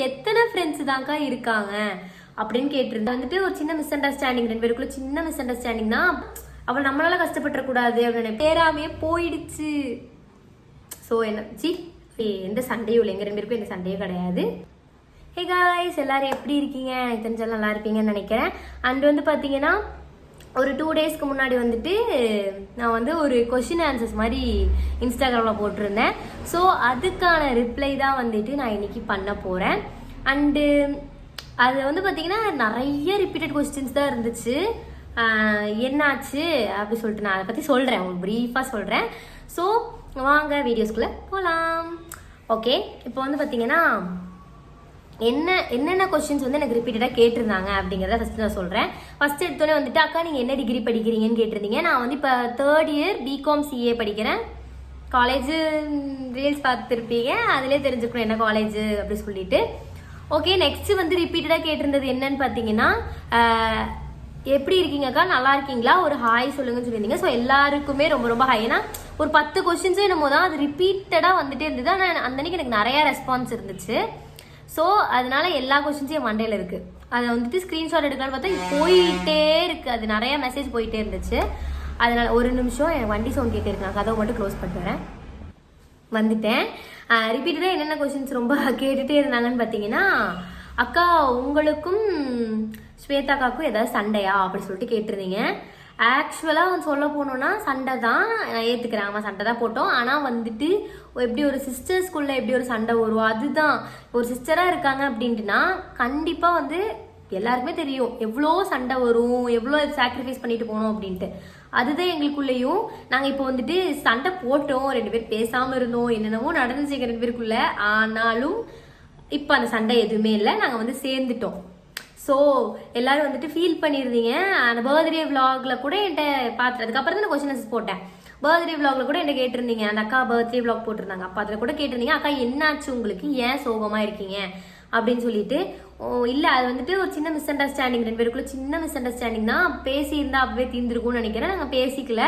எத்தனை ஃப்ரெண்ட்ஸ் தான்க்கா இருக்காங்க அப்படின்னு கேட்டிருந்தா வந்துட்டு ஒரு சின்ன மிஸ் அண்டர்ஸ்டாண்டிங், 2 பேருக்குள்ள சின்ன மிஸ் அண்டர்ஸ்டாண்டிங் தான். அவள் நம்மளால கஷ்டப்பட்டுறக்கூடாது அப்படின்னு பேராமே போயிடுச்சு. ஸோ என்ன எந்த சண்டையும் இல்லை, எங்கள் 2 பேருக்கும் எந்த சண்டையும் கிடையாது. ஹே காய்ஸ், எல்லாரும் எப்படி இருக்கீங்க? எனக்கு தெரிஞ்சாலும் நல்லா இருப்பீங்கன்னு நினைக்கிறேன். அண்ட் வந்து பார்த்தீங்கன்னா ஒரு 2 டேஸ்க்கு முன்னாடி வந்துட்டு நான் வந்து ஒரு கொஷின் ஆன்சர்ஸ் மாதிரி இன்ஸ்டாகிராமில் போட்டிருந்தேன். ஸோ அதுக்கான ரிப்ளை தான் வந்துட்டு நான் இன்னைக்கு பண்ண போகிறேன். அண்டு அது வந்து பார்த்தீங்கன்னா நிறைய ரிப்பீட்டட் கொஸ்டின்ஸ் தான் இருந்துச்சு. என்னாச்சு அப்படி சொல்லிட்டு நான் அதை பற்றி சொல்கிறேன், உங்களுக்கு ப்ரீஃபாக சொல்கிறேன். ஸோ வாங்க வீடியோஸ்குள்ளே போகலாம். ஓகே, இப்போ வந்து பார்த்தீங்கன்னா என்னென்ன கொஸ்டின்ஸ் வந்து எனக்கு ரிப்பீட்டடாக கேட்டிருந்தாங்க அப்படிங்கிறத ஃபஸ்ட்டு நான் சொல்கிறேன். ஃபஸ்ட் எடுத்தோடனே வந்துட்டு அக்கா நீங்கள் என்ன டிகிரி படிக்கிறீங்கன்னு கேட்டிருந்தீங்க. நான் வந்து இப்போ 3rd இயர் பிகாம் சிஏ படிக்கிறேன். காலேஜ் ரீல்ஸ் பார்த்துருப்பீங்க, அதிலே தெரிஞ்சுக்கணும் என்ன காலேஜ் அப்படி சொல்லிட்டு. ஓகே, நெக்ஸ்ட்டு வந்து ரிப்பீட்டடாக கேட்டிருந்தது என்னன்னு பார்த்தீங்கன்னா எப்படி இருக்கீங்கக்கா, நல்லா இருக்கீங்களா, ஒரு ஹாய் சொல்லுங்கன்னு சொல்லியிருந்தீங்க. ஸோ எல்லாருக்குமே ரொம்ப ரொம்ப ஹாய்னா ஒரு 10 கொஸ்டின்ஸும் என்னமோ தான் அது ரிப்பீட்டடாக வந்துட்டே இருந்தது. ஆனால் அந்த அன்னைக்கு எனக்கு நிறையா ரெஸ்பான்ஸ் இருந்துச்சு. ஸோ அதனால எல்லா கொஸ்டின்ஸும் என் மண்டையில் இருக்குது. அதை வந்துட்டு ஸ்க்ரீன்ஷாட் எடுக்கலான்னு பார்த்தா போயிட்டே இருக்குது, அது நிறைய மெசேஜ் போயிட்டே இருந்துச்சு. அதனால ஒரு நிமிஷம் என் வண்டி சவுண்ட் கேட்டே இருக்கு, நான் கதவை மட்டும் க்ளோஸ் பண்ணிட்டு வரேன். வந்துட்டேன். ரிப்பீட்டடாக என்னென்ன கொஸ்டின்ஸ் ரொம்ப கேட்டுகிட்டே இருந்தாங்கன்னு பார்த்தீங்கன்னா அக்கா உங்களுக்கும் ஸ்வேதாக்காக்கும் ஏதாவது சண்டையா அப்படி சொல்லிட்டு கேட்டிருந்தீங்க. ஆக்சுவலாக வந்து சொல்ல போனோன்னா சண்டை தான், நான் ஏற்றுக்கிறேன். ஆமாம் சண்டை தான் போட்டோம். ஆனால் வந்துட்டு எப்படி ஒரு சிஸ்டர்ஸ்குள்ளே எப்படி ஒரு சண்டை வரும், அதுதான் ஒரு சிஸ்டராக இருக்காங்க அப்படின்ட்டுனா கண்டிப்பாக வந்து எல்லாருக்குமே தெரியும் எவ்வளோ சண்டை வரும், எவ்வளோ சாக்ரிஃபைஸ் பண்ணிட்டு போனோம் அப்படின்ட்டு. அதுதான் எங்களுக்குள்ளேயும். நாங்கள் இப்போ வந்துட்டு சண்டை போட்டோம், 2 பேர் பேசாமல் இருந்தோம், என்னென்னவோ நடந்துச்சு 2 பேருக்குள்ள. ஆனாலும் இப்போ அந்த சண்டை எதுவுமே இல்லை, நாங்கள் வந்து சேர்ந்துட்டோம். ஸோ எல்லாரும் வந்துட்டு ஃபீல் பண்ணியிருந்தீங்க. அந்த பர்த்டே விலாக்ல கூட என்கிட்ட பார்த்துட்டு அதுக்கப்புறம் தான் நான் கொஸ்டின்ஸ் போட்டேன். பர்த்டே விலாக்ல கூட என்கிட்ட கேட்டிருந்தீங்க, அந்த அக்கா பர்த்டே விலாக் போட்டிருந்தாங்க. அப்போ அதில் கூட கேட்டிருந்தீங்க அக்கா என்னாச்சு உங்களுக்கு, ஏன் சோகமாக இருக்கீங்க அப்படின்னு சொல்லிட்டு. இல்லை அது வந்துட்டு ஒரு சின்ன மிஸ் அண்டர்ஸ்டாண்டிங், 2 பேருக்குள்ள சின்ன மிஸ் அண்டர்ஸ்டாண்டிங் தான். பேசியிருந்தா அப்பவே தீர்ந்துருக்கும்னு நினைக்கிறேன். நாங்கள் பேசிக்கல,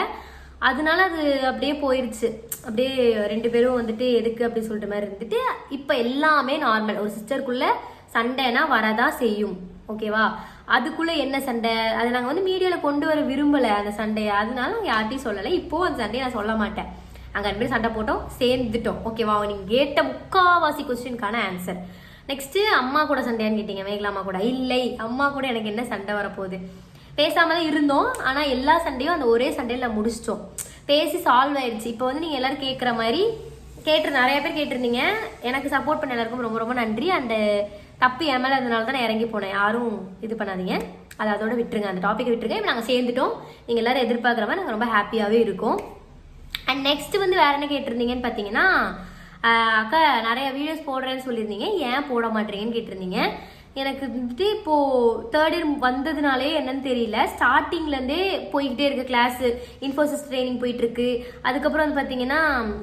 அதனால அது அப்படியே போயிடுச்சு. அப்படியே 2 பேரும் வந்துட்டு எதுக்கு அப்படி சொல்லிட்டு மாதிரி இருந்துட்டு இப்போ எல்லாமே நார்மல். ஒரு சிஸ்டருக்குள்ள சண்டைனா வரதான் செய்யும், ஓகேவா? அதுக்குள்ள என்ன சண்டை அதை நாங்கள் வந்து மீடியாவில் கொண்டு வர விரும்பலை அந்த சண்டையை. அதனால நாங்கள் யார்ட்டையும் சொல்லலை. இப்போ அந்த சண்டையை நான் சொல்ல மாட்டேன். நாங்கள் 2 பேரும் சண்டை போட்டோம், சேர்ந்துட்டோம், ஓகேவா? நீங்கள் கேட்ட முக்காவாசி கொஸ்டினுக்கான ஆன்சர். நெக்ஸ்ட்டு அம்மா கூட சண்டையான்னு கேட்டீங்க, மேகலா அம்மா கூட. இல்லை, அம்மா கூட எனக்கு என்ன சண்டை வரப்போகுது, பேசாம தான் இருந்தோம். ஆனால் எல்லா சண்டையும் அந்த ஒரே சண்டையில் முடிச்சிட்டோம், பேசி சால்வ் ஆயிடுச்சு. இப்போ வந்து நீங்கள் எல்லாரும் கேட்குற மாதிரி நிறைய பேர் கேட்டிருந்தீங்க. எனக்கு சப்போர்ட் பண்ண எல்லாருக்கும் ரொம்ப ரொம்ப நன்றி. அந்த தப்பு என் மேலே அதனால தான் நான் இறங்கி போனேன். யாரும் இது பண்ணாதீங்க, அதை அதோட விட்டுருங்க, அந்த டாப்பிக்கை விட்டுருங்க. இப்போ நாங்கள் சேர்ந்துட்டோம், நீங்கள் எல்லாரும் எதிர்பார்க்குற மாதிரி நாங்கள் ரொம்ப ஹாப்பியாகவே இருக்கோம். அண்ட் நெக்ஸ்ட் வந்து வேற என்ன கேட்டிருந்தீங்கன்னு பார்த்தீங்கன்னா அக்கா நிறைய வீடியோஸ் போடுறேன்னு சொல்லியிருந்தீங்க, ஏன் போட மாட்டேறீங்கன்னு கேட்டிருந்தீங்க. எனக்கு வந்துட்டு இப்போது 3rd இயர் வந்ததுனாலே என்னன்னு தெரியல, ஸ்டார்டிங்லேருந்தே போய்கிட்டே இருக்கு கிளாஸு, இன்ஃபோசிஸ் ட்ரைனிங் போயிட்டுருக்கு. அதுக்கப்புறம் வந்து பார்த்தீங்கன்னா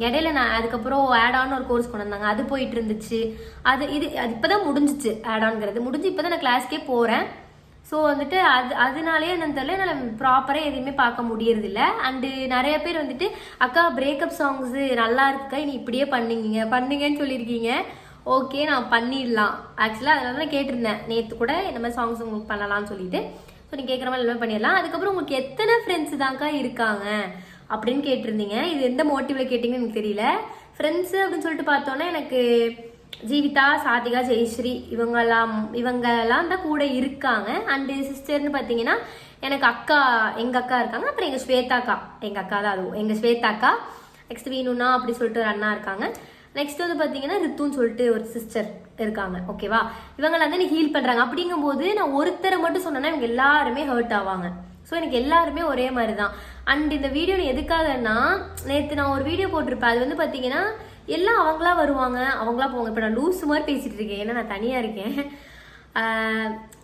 இடையில நான் அதுக்கப்புறம் ஆட் ஆன் ஒரு கோர்ஸ் கொண்டு வந்தாங்க, அது போயிட்டு இருந்துச்சு. அது இப்போ தான் முடிஞ்சிச்சு, ஆட் ஆன்ங்கிறது முடிஞ்சு இப்போ தான் நான் கிளாஸ்க்கே போகிறேன். ஸோ வந்துட்டு அதனாலே என்னன்னு தெரியல, என்னால் ப்ராப்பராக எதுவுமே பார்க்க முடியறதில்ல. அண்டு நிறைய பேர் வந்துட்டு அக்கா பிரேக்கப் சாங்ஸு நல்லா இருக்குக்கா, இனி இப்படியே பண்ணுங்கன்னு சொல்லியிருக்கீங்க. ஓகே, நான் பண்ணிடலாம். ஆக்சுவலாக அதனால தான் கேட்டிருந்தேன் நேற்று கூட, இந்த மாதிரி சாங்ஸ் உங்களுக்கு பண்ணலாம்னு சொல்லிட்டு. ஸோ நீங்கள் கேட்குற மாதிரி எல்லாமே பண்ணிடலாம். அதுக்கப்புறம் உங்களுக்கு எத்தனை ஃப்ரெண்ட்ஸ் தான்க்கா இருக்காங்க அப்படின்னு கேட்டிருந்தீங்க. இது எந்த மோட்டிவில் கேட்டிங்கன்னு எனக்கு தெரியல. ஃப்ரெண்ட்ஸு அப்படின்னு சொல்லிட்டு பார்த்தோன்னா எனக்கு ஜீவிதா, சாதிகா, ஜெயஸ்ரீ இவங்கெல்லாம் தான் கூட இருக்காங்க. அண்டு சிஸ்டர்னு பார்த்தீங்கன்னா எனக்கு எங்கள் அக்கா இருக்காங்க. அப்புறம் எங்கள் ஸ்வேதாக்கா, எங்கள் அக்கா தான், அதுவும் எங்கள் ஸ்வேதாக்கா. நெக்ஸ்ட் வீணுனா அப்படி சொல்லிட்டு ஒரு அண்ணா இருக்காங்க. நெக்ஸ்ட் வந்து பார்த்தீங்கன்னா ரித்துன்னு சொல்லிட்டு ஒரு சிஸ்டர் இருக்காங்க, ஓகேவா? இவங்களை வந்து நீ ஹீல் பண்ணுறாங்க. அப்படிங்கும்போது நான் ஒருத்தரை மட்டும் சொன்னேன்னா இவங்க எல்லாருமே ஹர்ட் ஆவாங்க. ஸோ எனக்கு எல்லாருமே ஒரே மாதிரி தான். அண்ட் இந்த வீடியோ எதுக்காகன்னா, நேற்று நான் ஒரு வீடியோ போட்டிருப்பேன். அது வந்து பார்த்தீங்கன்னா எல்லாம் அவங்களா வருவாங்க, அவங்களா போவாங்க. இப்போ நான் லூஸ் மாதிரி பேசிகிட்டு இருக்கேன், ஏன்னா நான் தனியாக இருக்கேன்.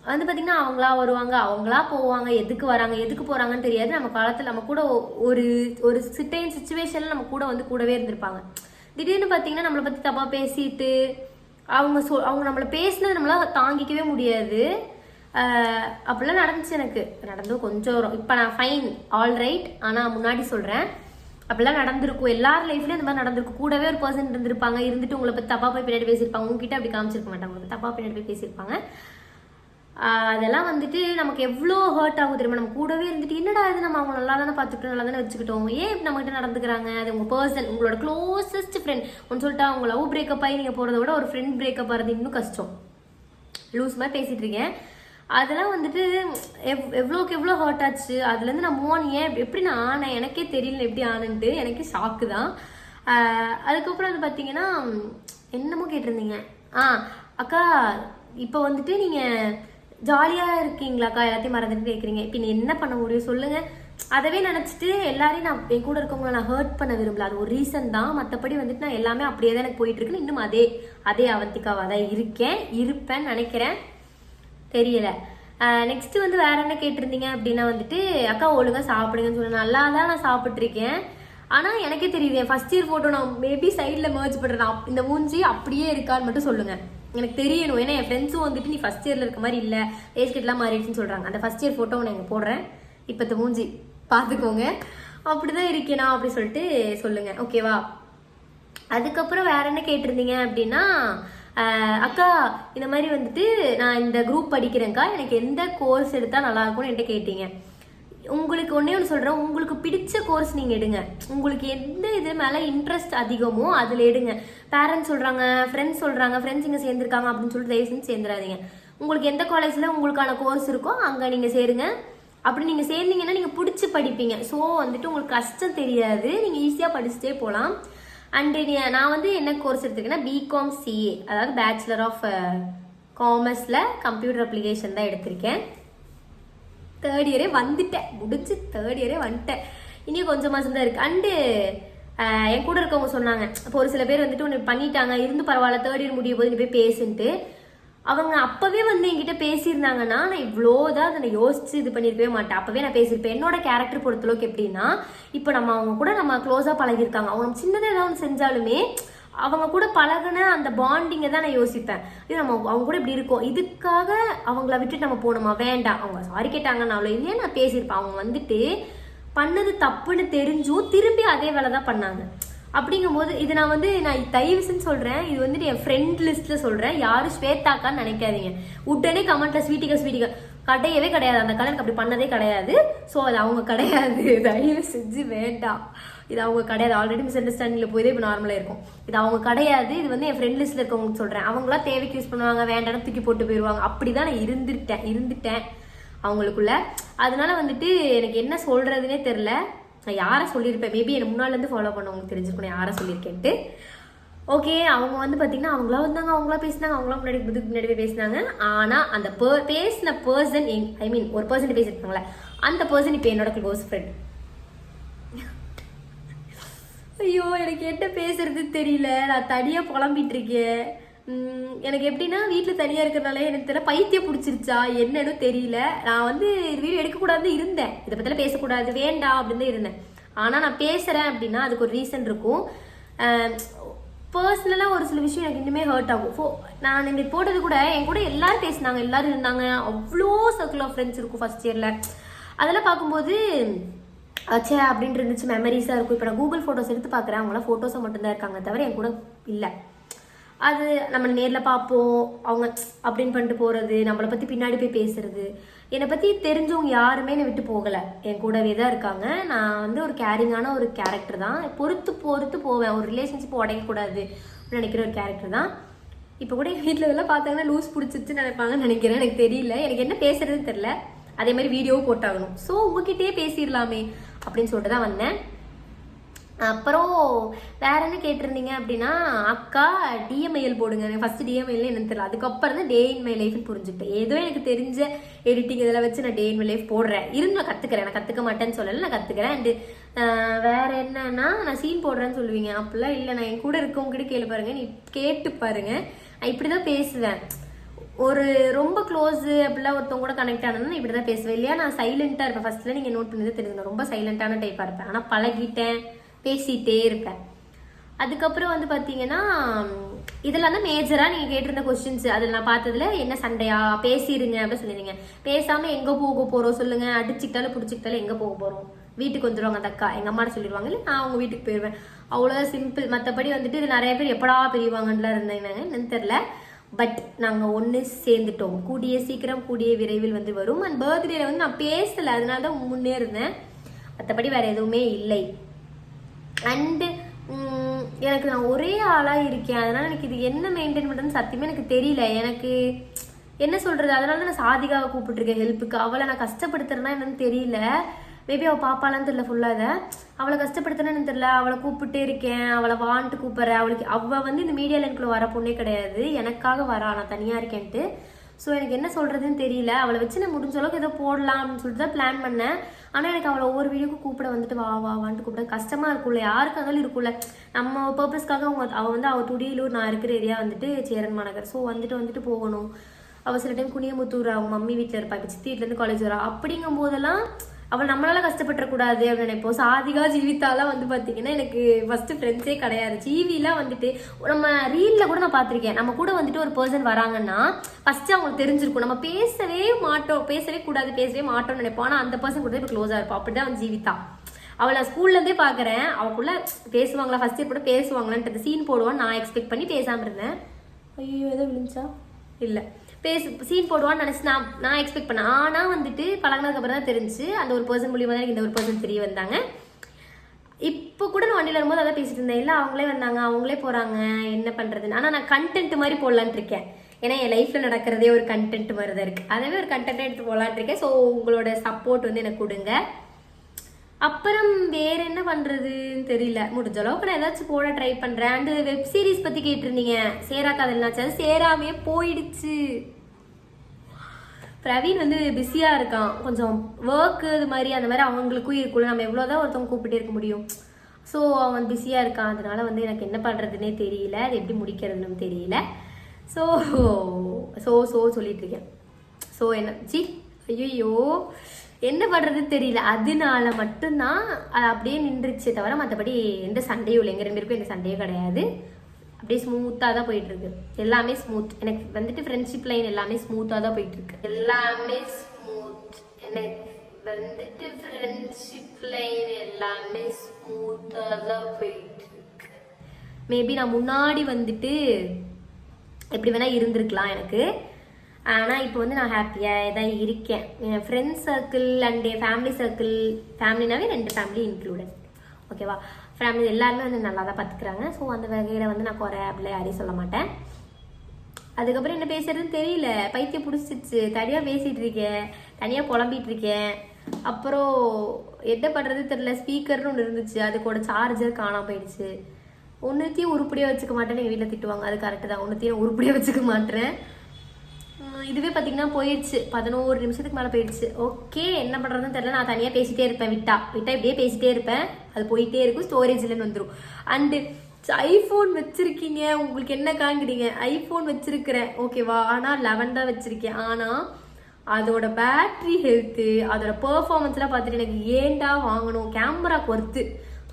வந்து பார்த்தீங்கன்னா அவங்களா வருவாங்க, அவங்களா போவாங்க. எதுக்கு வராங்க எதுக்கு போகிறாங்கன்னு தெரியாது. நம்ம காலத்தில் நம்ம கூட ஒரு சிச்சுவேஷனில் நம்ம கூட வந்து கூடவே இருந்திருப்பாங்க. திடீர்னு பார்த்தீங்கன்னா நம்மளை பற்றி தப்பாக பேசிட்டு அவங்க நம்மளை பேசினது நம்மளால் தாங்கிக்கவே முடியாது. அப்படிலாம் நடந்துச்சு. எனக்கு நடந்து கொஞ்சம் இப்போ நான் ஃபைன், ஆல் ரைட். ஆனால் முன்னாடி சொல்கிறேன், அப்படிலாம் நடந்திருக்கும், எல்லார் லைஃப்லயும் அந்த மாதிரி நடந்திருக்கும். கூடவே ஒரு பர்சன் இருந்திருப்பாங்க, இருந்துட்டு உங்களை பத்தி தப்பா போய் பின்னாடி பேசியிருப்பாங்க, உங்ககிட்ட அப்படி காமிச்சிருக்க மாட்டாங்க, உங்களுக்கு தப்பா பின்னாடி போய் பேசியிருப்பாங்க. அதெல்லாம் வந்துட்டு நமக்கு எவ்வளோ ஹர்ட் ஆகும் தெரியுமா? நம்ம கூடவே இருந்துட்டு என்னடா இது, நம்ம அவங்க நல்லா தானே பார்த்துக்கிட்டோம், நல்லா தானே வச்சுக்கிட்டோம், ஏன் இப்படி நம்மகிட்ட நடந்துக்கிறாங்க? அது உங்க பர்சன், உங்களோட க்ளோசஸ்ட் ஃப்ரெண்ட் ஒன்று சொல்லிட்டா, அவங்க லவ் பிரேக்கப் ஆகி நீங்கள் போகிறத விட ஒரு ஃப்ரெண்ட் பிரேக்கப் ஆகிறது இன்னும் கஷ்டம். லூஸ் மாதிரி பேசிட்டு இருக்கேன். அதெல்லாம் வந்துட்டு எவ்வளோக்கு எவ்வளோ ஹர்ட் ஆச்சு. அதுலேருந்து நான் மூவ் ஆன் ஏன் எப்படி நான் ஆனேன் எனக்கே தெரியல, எப்படி ஆனன்ட்டு எனக்கே ஷாக்கு தான். அதுக்கப்புறம் வந்து பார்த்தீங்கன்னா என்னமோ கேட்டிருந்தீங்க. அக்கா இப்போ வந்துட்டு நீங்கள் ஜாலியாக இருக்கீங்களாக்கா, எல்லாத்தையும் மறந்துட்டு கேட்குறீங்க. இப்போ நீ என்ன பண்ண முடியும் சொல்லுங்கள்? அதவே நினச்சிட்டு எல்லாரையும் நான் என் கூட இருக்கவங்கள நான் ஹர்ட் பண்ண விரும்பல, அது ஒரு ரீசன் தான். மற்றபடி வந்துட்டு நான் எல்லாமே அப்படியே தான் எனக்கு போயிட்டு இருக்குன்னு இன்னும் அதே அவந்திக்காவாக தான் இருப்பேன்னு நினைக்கிறேன், தெரியல. நெக்ஸ்ட் வந்து வேற என்ன கேட்டிருந்தீங்க அப்படின்னா வந்துட்டு அக்கா ஒழுங்கா சாப்பிடுங்கன்னு சொன்னேன். நல்லா தான் நான் சாப்பிட்ருக்கேன். ஆனால் எனக்கே தெரியுது என் ஃபர்ஸ்ட் இயர் ஃபோட்டோ நான் மேபி சைடில் மர்ஜ் பண்ணுறேன், இந்த மூஞ்சி அப்படியே இருக்கான்னு மட்டும் சொல்லுங்க, எனக்கு தெரியணும். ஏன்னா என் ஃப்ரெண்ட்ஸும் வந்துட்டு நீ ஃபர்ஸ்ட் இயர்ல இருக்க மாதிரி இல்லை, ஏஜ் கட்லாம் மாறிடுச்சுன்னு சொல்றாங்க. அந்த ஃபர்ஸ்ட் இயர் ஃபோட்டோ நான் போடுறேன், இப்போ மூஞ்சி பார்த்துக்கோங்க, அப்படிதான் இருக்கேனா அப்படி சொல்லிட்டு சொல்லுங்க, ஓகேவா? அதுக்கப்புறம் வேற என்ன கேட்டிருந்தீங்க அப்படின்னா அக்கா இந்த மாதிரி வந்துட்டு நான் இந்த குரூப் படிக்கிறேன்க்கா, எனக்கு எந்த கோர்ஸ் எடுத்தால் நல்லா இருக்கும்னு என்கிட்ட கேட்டீங்க. உங்களுக்கு ஒன்னே ஒன்று சொல்கிறேன், உங்களுக்கு பிடிச்ச கோர்ஸ் நீங்கள் எடுங்க. உங்களுக்கு எந்த இது மேலே இன்ட்ரெஸ்ட் அதிகமோ அதில் எடுங்க. பேரண்ட்ஸ் சொல்கிறாங்க, ஃப்ரெண்ட்ஸ் சொல்கிறாங்க, ஃப்ரெண்ட்ஸ் இங்கே சேர்ந்துருக்காங்க அப்படின்னு சொல்லிட்டு தயவு செஞ்சு சேர்ந்துடாதீங்க. உங்களுக்கு எந்த காலேஜில் உங்களுக்கான கோர்ஸ் இருக்கோ அங்கே நீங்கள் சேருங்க. அப்படி நீங்கள் சேர்ந்தீங்கன்னா நீங்கள் பிடிச்சி படிப்பீங்க. ஸோ வந்துட்டு உங்களுக்கு கஷ்டம் தெரியாது, நீங்கள் ஈஸியாக படிச்சுட்டே போகலாம். அண்டு நான் வந்து என்ன கோர்ஸ் எடுத்திருக்கேன்னா பிகாம் சிஏ, அதாவது பேச்சுலர் ஆஃப் காமர்ஸில் கம்ப்யூட்டர் அப்ளிகேஷன் தான் எடுத்திருக்கேன். தேர்ட் இயரே வந்துட்டேன், முடிச்சு தேர்ட் இயரே வந்துட்டேன். இனியும் கொஞ்சம் மாதம் தான் இருக்குது. அண்டு என் கூட இருக்கவங்க சொன்னாங்க, இப்போ ஒரு சில பேர் வந்துட்டு ஒன்று பண்ணிட்டாங்க, இருந்து பரவாயில்ல தேர்ட் இயர் முடியும் போது நீ போய் பேசுன்ட்டு. அவங்க அப்போவே வந்து என்கிட்ட பேசியிருந்தாங்கன்னா நான் இவ்வளோதான் அதை நான் யோசிச்சு இது பண்ணியிருக்கவே மாட்டேன். அப்போவே நான் பேசியிருப்பேன். என்னோட கேரக்டர் பொறுத்தளவுக்கு எப்படின்னா, இப்போ நம்ம அவங்க கூட நம்ம க்ளோஸாக பழகிருக்காங்க, அவங்க சின்னதாக ஏதாவது ஒன்று செஞ்சாலுமே அவங்க கூட பழகின அந்த பாண்டிங்கை தான் நான் யோசிப்பேன். இது நம்ம அவங்க கூட இப்படி இருக்கோம், இதுக்காக அவங்கள விட்டுட்டு நம்ம போகணுமா? வேண்டாம். அவங்க சாரி கேட்டாங்கன்னு அவ்வளோ இல்லையே நான் பேசியிருப்பேன். அவங்க வந்துட்டு பண்ணது தப்புன்னு தெரிஞ்சும் திரும்பி அதே வேலை தான் பண்ணாங்க. அப்படிங்கும்போது இது நான் தயவுசுன்னு சொல்கிறேன், இது வந்துட்டு என் ஃப்ரெண்ட் லிஸ்ட்டில் சொல்கிறேன், யாரும் ஸ்வேதாக்கான்னு நினைக்காதீங்க. உடனே கமெண்ட்டில் ஸ்வீட்டிக்கா கிடையவே கிடையாது, அந்த கலருக்கு அப்படி பண்ணதே கிடையாது. ஸோ அது அவங்க கிடையாது, தயவு செஞ்சு வேண்டாம். இது அவங்க கிடையாது, ஆல்ரெடி மிஸ் அண்டர்ஸ்டாண்டிங்கில் போய் தான் இப்போ நார்மலாக இருக்கும். இது அவங்க கிடையாது, இது வந்து என் ஃப்ரெண்ட் லிஸ்ட்டில் இருக்கவங்களுக்கு சொல்கிறேன். அவங்களாம் தேவைக்கு யூஸ் பண்ணுவாங்க, வேண்டாம் தூக்கி போட்டு போயிடுவாங்க. அப்படி தான் நான் இருந்துட்டேன் அவங்களுக்குள்ள. அதனால வந்துட்டு எனக்கு என்ன சொல்கிறதுனே தெரில. நான் யாரை சொல்லியிருப்பேன், மேபி எனக்கு முன்னாலேருந்து ஃபாலோ பண்ணவங்களுக்கு தெரிஞ்சிருக்கணும் யாரை சொல்லியிருக்கேன்ட்டு. ஓகே, அவங்க வந்து பார்த்தீங்கன்னா அவங்களா வந்தாங்க, அவங்களா பேசினாங்க, அவங்களா முன்னாடி பேசினாங்க. ஆனால் அந்த பேசின பர்சன் ஒரு பர்சன் பேசியிருப்பாங்களே, அந்த பர்சன் இப்போ என்னோட க்ளோஸ் ஃப்ரெண்ட். ஐயோ எனக்கு என்ன பேசுறது தெரியல, நான் தனியாக புலம்பிட்டு இருக்கேன். எனக்கு எப்படின்னா வீட்டில் தனியாக இருக்கிறனால எனக்கு தெரியல, பைத்தியம் பிடிச்சிருச்சா என்னன்னு தெரியல. நான் வந்து வீடியோ எடுக்கக்கூடாது இருந்தேன், இதை பற்றிலாம் பேசக்கூடாது வேண்டாம் அப்படின்னு தான் இருந்தேன். ஆனால் நான் பேசுகிறேன் அப்படின்னா அதுக்கு ஒரு ரீசன் இருக்கும். பர்சனலாக ஒரு சில விஷயம் எனக்கு இன்னுமே ஹர்ட் ஆகும். நான் இங்கே போட்டது கூட என் கூட எல்லாரும் பேசினாங்க, எல்லாரும் இருந்தாங்க, அவ்வளோ சர்க்கிள் ஆஃப் ஃப்ரெண்ட்ஸ் இருக்கும் ஃபர்ஸ்ட் இயரில். அதெல்லாம் பார்க்கும்போது அச்சே அப்படின்ட்டு இருந்துச்சு, மெமரிஸாக இருக்கும். இப்போ நான் கூகுள் ஃபோட்டோஸ் எடுத்து பார்க்குறேன், அவங்களாம் ஃபோட்டோஸை மட்டும்தான் இருக்காங்க தவிர என் கூட இல்லை. அது நம்ம நேரில் பார்ப்போம், அவங்க அப்படின்னு பண்ணிட்டு போகிறது, நம்மளை பற்றி பின்னாடி போய் பேசுறது, என்னை பற்றி தெரிஞ்சவங்க யாருமே என்னை விட்டு போகலை, என் கூடவே தான் இருக்காங்க. நான் வந்து ஒரு கேரிங்கான ஒரு கேரக்டர் தான், பொறுத்து போவேன், ஒரு ரிலேஷன்ஷிப் உடையக்கூடாது நினைக்கிற ஒரு கேரக்டர் தான். இப்போ கூட எங்கள் வீட்டில் இதெல்லாம் பார்த்தாங்கன்னா லூஸ் பிடிச்சிருச்சுன்னு நினைப்பாங்கன்னு நினைக்கிறேன், எனக்கு தெரியல, எனக்கு என்ன பேசுறதுன்னு தெரில. அதே மாதிரி வீடியோவும் போட்டாகணும், ஸோ உங்ககிட்டயே பேசிடலாமே அப்படின்னு சொல்லிட்டு தான் வந்தேன். அப்புறம் வேற என்ன கேட்டிருந்தீங்க அப்படின்னா, அக்கா டிஎம்ஐஎல் போடுங்க. ஃபர்ஸ்ட் டிஎம்ஐஎல் என்னன்னு தெரியல, அதுக்கப்புறம் தான் டே இன் மை லைஃப்னு புரிஞ்சுக்கிட்டேன். ஏதோ எனக்கு தெரிஞ்ச எடிட்டிங் இதெல்லாம் வச்சு நான் டே இன் மை லைஃப் போடுறேன். நான் கற்றுக்கிறேன், நான் கற்றுக்க மாட்டேன்னு சொல்லலை, நான் கற்றுக்கிறேன். அண்டு வேற என்னன்னா, நான் சீன் போடுறேன்னு சொல்லுவீங்க, அப்படிலாம் இல்லை. நான் என் கூட இருக்கவங்ககிட்ட கேள்வி பாருங்க, நீ கேட்டு பாருங்க, நான் இப்படி தான் பேசுவேன். ஒரு ரொம்ப க்ளோஸு அப்படிலாம் ஒருத்தவங்க கூட கனெக்ட் ஆனதுன்னா இப்படி தான் பேசுவேன் இல்லையா. நான் சைலண்ட்டாக இருப்பேன், ஃபர்ஸ்ட்ல நீங்கள் நோட் பண்ணி தான் தெரிஞ்சுக்கணும், ரொம்ப சைலண்ட்டான டைப்பாக இருப்பேன். ஆனால் பழகிட்டேன், பேசிகிட்டே இருப்பேன். அதுக்கப்புறம் வந்து பார்த்தீங்கன்னா இதெல்லாம் தான் மேஜராக நீங்கள் கேட்டிருந்த கொஸ்டின்ஸ். அதில் நான் பார்த்ததுல என்ன சண்டையா, பேசிடுங்க அப்படின்னு சொல்லிடுங்க. பேசாமல் எங்கே போக போகிறோம் சொல்லுங்கள், அடிச்சுக்கிட்டாலும் பிடிச்சிக்கிட்டாலும் எங்கே போக போகிறோம், வீட்டுக்கு வந்துடுவாங்க அந்த அக்கா, எங்கள் அம்மாட்ட சொல்லிடுவாங்க, இல்லை நான் அவங்க வீட்டுக்கு போயிடுவேன், அவ்வளோதான் சிம்பிள். மற்றபடி வந்துட்டு இது நிறைய பேர் எப்படா பிரிவாங்கன்னுலாம் இருந்தாங்க, என்னன்னு தெரில. பட் நாங்கள் ஒன்று சேர்ந்துட்டோம், கூடிய சீக்கிரம் கூடிய விரைவில் வந்து வரும். அண்ட் பர்த்டேல வந்து நான் பேசலை, அதனால தான் முன்னே இருந்தேன், மற்றபடி வேறு எதுவுமே இல்லை. அண்டு எனக்கு நான் ஒரே ஆளாக இருக்கேன், அதனால் எனக்கு இது என்ன மெயின்டைன் பண்ணுறதுன்னு சத்தியமாக எனக்கு தெரியல. எனக்கு என்ன சொல்கிறது, அதனால தான் நான் சாதிகாவை கூப்பிட்டுருக்கேன் ஹெல்ப்புக்கு. அவளை நான் கஷ்டப்படுத்துறேன்னா என்னன்னு தெரியல, மேபி அவள் பாப்பாலான்னு தெரியல ஃபுல்லாக. இதை அவளை கஷ்டப்படுத்துறேன்னு தெரியல, அவளை கூப்பிட்டே இருக்கேன், அவளை வான்ட்டு கூப்பிட்றேன். அவள் வந்து இந்த மீடியா லைனுக்குள்ளே வர பொண்ணே கிடையாது, எனக்காக வரா, நான் தனியாக இருக்கேன்ட்டு. ஸோ எனக்கு என்ன சொல்கிறதுன்னு தெரியல. அவளை வச்சு நான் முடிஞ்ச அளவுக்கு ஏதோ போடலாம் அப்படின்னு சொல்லிட்டு தான் பிளான் பண்ணேன். ஆனால் எனக்கு அவளை ஒவ்வொரு வீடியோக்கும் கூப்பிட வந்துட்டு வான்ட்டு கூப்பிட கஷ்டமாக இருக்கும்ல, யாருக்கு இருந்தாலும் இருக்கும்ல. நம்ம பர்பஸ்க்காக அவள் வந்து அவள் துடியலூர், நான் இருக்கிற ஏரியா வந்துட்டு சேரன் மாநகர். ஸோ வந்துட்டு போகணும். அவள் சில டைம் குனியமுத்தூர் அவங்க மம்மி வீட்டில் இருப்பா, இப்போ சித்தி வீட்டிலேருந்து காலேஜ் வரா. அப்படிங்கும் போதெல்லாம் அவள் நம்மளால கஷ்டப்பட்டுறக்கூடாது அப்படின்னு நினைப்போம். சாதிகா ஜீவிதாலாம் வந்து பார்த்தீங்கன்னா எனக்கு ஃபர்ஸ்ட் ஃப்ரெண்ட்ஸே கிடையாது. ஜீவிலாம் வந்துட்டு நம்ம ரீலில் கூட நான் பார்த்துருக்கேன், நம்ம கூட வந்துட்டு ஒரு பர்சன் வராங்கன்னா ஃபர்ஸ்ட் அவங்களுக்கு தெரிஞ்சிருக்கும், நம்ம பேசவே கூடாதுன்னு நினைப்போம். ஆனால் அந்த பர்சன் கூட இப்போ க்ளோஸாக இருப்போம். அப்படிதான் வந்து ஜீவிதா. அவளை ஸ்கூல்லேருந்தே பார்க்குறேன், அவளுக்குள்ள பேசுவாங்களா, ஃபர்ஸ்ட் இயர் கூட பேசுவாங்களான்ட்டு சீன் போடுவான்னு நான் எக்ஸ்பெக்ட் பண்ணி பேசாமல் இருந்தேன். ஐயோ ஏதோ விழுந்துச்சா, இல்லை சீன் போடுவான்னு நினச்சி நான் எக்ஸ்பெக்ட் பண்ணேன். ஆனால் வந்துட்டு பழகினதுக்கு அப்புறம் தான் தெரிஞ்சு அந்த ஒரு பர்சன் மூலியமாக தான் எனக்கு இந்த ஒரு பர்சன் தெரிய வந்தாங்க. இப்போ கூட நான் வண்டியில் வரும்போது அதான் பேசிட்டு இருந்தேன், இல்லை அவங்களே வந்தாங்க, அவங்களே போகிறாங்க, என்ன பண்ணுறதுன்னு. ஆனால் நான் கண்டென்ட் மாதிரி போடலான் இருக்கேன், ஏன்னா என் லைஃப்பில் நடக்கிறதே ஒரு கண்டென்ட் மாதிரி தான் இருக்குது, அதவே ஒரு கண்டென்ட்டாக எடுத்து போடலான் இருக்கேன். ஸோ உங்களோட சப்போர்ட் வந்து எனக்கு கொடுங்க. அப்புறம் வேற என்ன பண்றதுன்னு தெரியல, முடிஞ்ச அளவுக்கு நான் ஏதாச்சும் போட ட்ரை பண்றேன். அண்ட் வெப் சீரிஸ் பத்தி கேட்டிருந்தீங்க, சேரா காதல்னாச்சு, அது சேராமே போயிடுச்சு. பிரவீன் வந்து பிஸியா இருக்கான், கொஞ்சம் ஒர்க்கு இது மாதிரி அந்த மாதிரி அவங்களுக்கும் இருக்குள்ள, நம்ம எவ்வளோதான் ஒருத்தவங்க கூப்பிட்டே இருக்க முடியும். ஸோ அவன் பிஸியா இருக்கான், அதனால வந்து எனக்கு என்ன பண்றதுன்னே தெரியல, அது எப்படி முடிக்கிறதுன்னு தெரியல. ஸோ சொல்லிட்டு இருக்கேன். ஸோ என்ன ஐயோ என்ன பண்ணுறதுன்னு தெரியல, அதனால மட்டும்தான் அது அப்படியே நின்றுச்சு தவிர மற்றபடி எந்த சண்டையும் இல்லை, எங்கள் 2 பேருக்கும் எந்த சண்டையும் கிடையாது. அப்படியே ஸ்மூத்தாக தான் போயிட்டுருக்கு, எல்லாமே ஸ்மூத். எனக்கு வந்துட்டு ஃப்ரெண்ட்ஷிப் லைன் எல்லாமே ஸ்மூத்தாக தான் போயிட்டுருக்கு, எல்லாமே ஸ்மூத். எனக்கு வந்துட்டு ஃப்ரெண்ட்ஷிப் லைன் எல்லாமே ஸ்மூத்தாக தான் போயிட்டுருக்கு. மேபி நான் முன்னாடி வந்துட்டு எப்படி வேணால் இருந்திருக்கலாம் எனக்கு, ஆனால் இப்போ வந்து நான் ஹாப்பியாக தான் இருக்கேன். என் ஃப்ரெண்ட்ஸ் சர்க்கிள் அண்ட் என் ஃபேமிலி சர்க்கிள், ஃபேமிலினாவே 2 ஃபேமிலி இன்க்ளூடட், ஓகேவா. ஃபேமிலி எல்லாருமே வந்து நல்லா தான் பார்த்துக்குறாங்க. ஸோ அந்த வகையில் வந்து நான் குறை அப்படிலாம் யாரையும் சொல்ல மாட்டேன். அதுக்கப்புறம் என்ன பேசுறதுன்னு தெரியல, பைத்தியம் பிடிச்சிச்சு, தனியாக பேசிகிட்டு இருக்கேன், தனியாக புலம்பிகிட்டு இருக்கேன். அப்புறம் என்ன பண்ணுறது தெரியல, ஸ்பீக்கர்னு ஒன்று இருந்துச்சு, அதுக்கூட சார்ஜர் காணாமல் போயிடுச்சு. ஒன்றுத்தையும் உருப்படியாக வச்சுக்க மாட்டேன்னு எங்கள் வீட்டில் திட்டுவாங்க, அது கரெக்டு தான், ஒன்றுத்தையும் உருப்படியாக வச்சுக்க மாட்டேன். இதுவே பார்த்தீங்கன்னா போயிடுச்சு, 11 நிமிஷத்துக்கு மேலே போயிடுச்சு. ஓகே என்ன பண்ணுறதுன்னு தெரியல, நான் தனியாக பேசிகிட்டே இருப்பேன், விட்டா இப்படியே பேசிகிட்டே இருப்பேன், அது போயிட்டே இருக்கும், ஸ்டோரேஜ் இல்லைன்னு வந்துடும். அண்டு ஐஃபோன் வச்சுருக்கீங்க, உங்களுக்கு என்ன காண்கிறீங்க, ஐஃபோன் வச்சுருக்கிறேன் ஓகேவா, ஆனால் 11 தான் வச்சுருக்கேன். ஆனால் அதோட பேட்ரி ஹெல்த்து, அதோட பெர்ஃபார்மன்ஸ்லாம் பார்த்துட்டு எனக்கு ஏண்டா வாங்கணும், கேமராக்கு ஒர்த்து.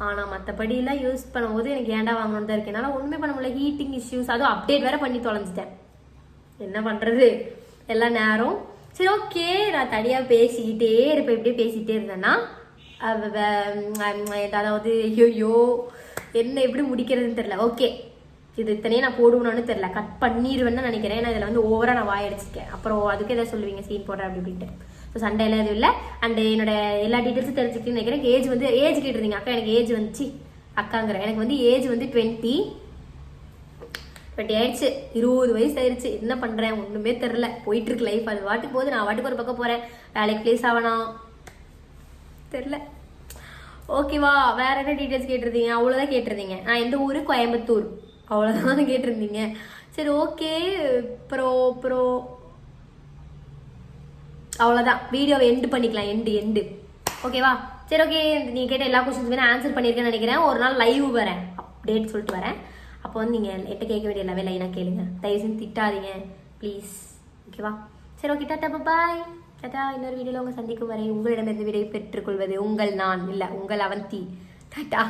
ஆனால் மற்றபடியெல்லாம் யூஸ் பண்ணும்போது எனக்கு ஏண்டா வாங்கணும்னு தான் இருக்கேன். என்னால் ஒன்றுமே பண்ண முடியல, ஹீட்டிங் இஷ்யூஸ், அதுவும் அப்டேட் வேறு பண்ணி தொலைஞ்சிட்டேன், என்ன பண்ணுறது எல்லாம் நேரம். சரி ஓகே நான் தனியாக பேசிக்கிட்டே இருப்பேன், இப்படியே பேசிகிட்டே இருந்தேன்னா அதாவது ஐயோ என்ன எப்படி முடிக்கிறதுன்னு தெரில. ஓகே இது இத்தனையே நான் போடுவேன்னு தெரில, கட் பண்ணிடுவேன்னு நினைக்கிறேன். ஏன்னா இதில் வந்து ஓவராக நான் வாயடிச்சிருக்கேன், அப்புறம் அதுக்கு எதாவது சொல்லுவீங்க சீன் போடுறேன் அப்படி அப்படின்ட்டு. ஸோ சண்டையெல்லாம் எதுவும் இல்லை. அண்ட் என்னோட எல்லா டீட்டெயில்ஸும் தெரிஞ்சுக்கிட்டு நினைக்கிறேன். ஏஜ் கேட்டிருந்தீங்க, அக்கா எனக்கு ஏஜ் வந்துச்சு, அக்காங்கிற எனக்கு வந்து ஏஜ் வந்து 20 ஆயிடுச்சு, 20 வயசு ஆயிடுச்சு. என்ன பண்ணுறேன் ஒன்றுமே தெரில, போயிட்டுருக்கு லைஃப், அது வாட்டுக்கு போகுது, நான் வாட்டுக்கு ஒரு பக்கம் போகிறேன், வேலைக்கு ப்ளேஸ் ஆகணும் தெரில. ஓகேவா வேற என்ன டீட்டெயில்ஸ் கேட்டிருந்தீங்க, அவ்வளோதான் கேட்டிருந்தீங்க. நான் எந்த ஊர், கோயம்புத்தூர், அவ்வளோதான் கேட்டிருந்தீங்க. சரி ஓகே அப்புறம் அவ்வளோதான், வீடியோவை எண்டு பண்ணிக்கலாம், எண்டு ஓகேவா. சரி ஓகே நீங்கள் கேட்ட எல்லா கொஸ்டின்ஸுமே நான் ஆன்சர் பண்ணியிருக்கேன்னு நினைக்கிறேன். ஒரு நாள் லைவ் வரேன், அப்டேட் சொல்லிட்டு வரேன், அப்போ வந்து நீங்கள் என்கிட்ட கேட்க வேண்டிய எல்லாமே லைனாக கேளுங்க, தயவு செஞ்சு திட்டாதீங்க ப்ளீஸ், ஓகேவா. சரி ஓகே டாட்டா பாய். டாட்டா, இன்னொரு வீடியோவில் உங்கள் சந்திக்கும் வரை உங்களிடமிருந்து விடை பெற்றுக்கொள்வது உங்கள் நான் இல்லை, உங்கள் அவந்தி. டாட்டா.